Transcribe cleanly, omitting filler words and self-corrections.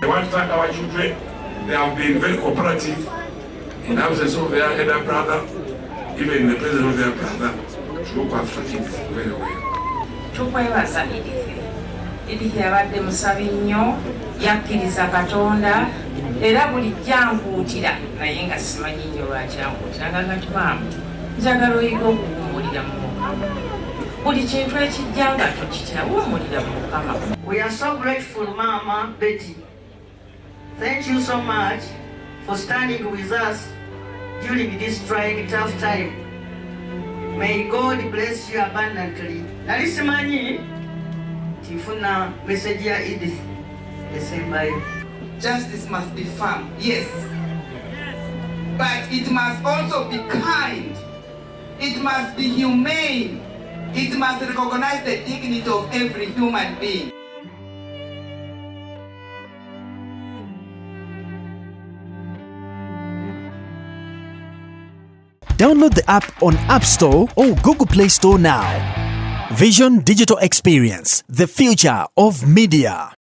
I want to thank our children. They have been very cooperative in absence of their elder brother, even in the presence of their brother, to look after kids very well. Tukwebaza Edith yabadde musabi nnyo, yakkiriza Katonda era buli jankuutira naye nga simanyi nnyo lwaki ankuutira nga Katubaamu njagala oyiga okuwummulira mu Mukama. Buli kintu ekijja nga tokitya wummulira mu Mukama. We are so grateful, Mama Betty. Thank you so much for standing with us during this trying, tough time. May God bless you abundantly. Nali simanyi tifuna message ya Edith esembayo. Justice must be firm, yes. But it must also be kind. It must be humane. It must recognize the dignity of every human being. Download the app on App Store or Google Play Store now. Vision Digital Experience, the future of media.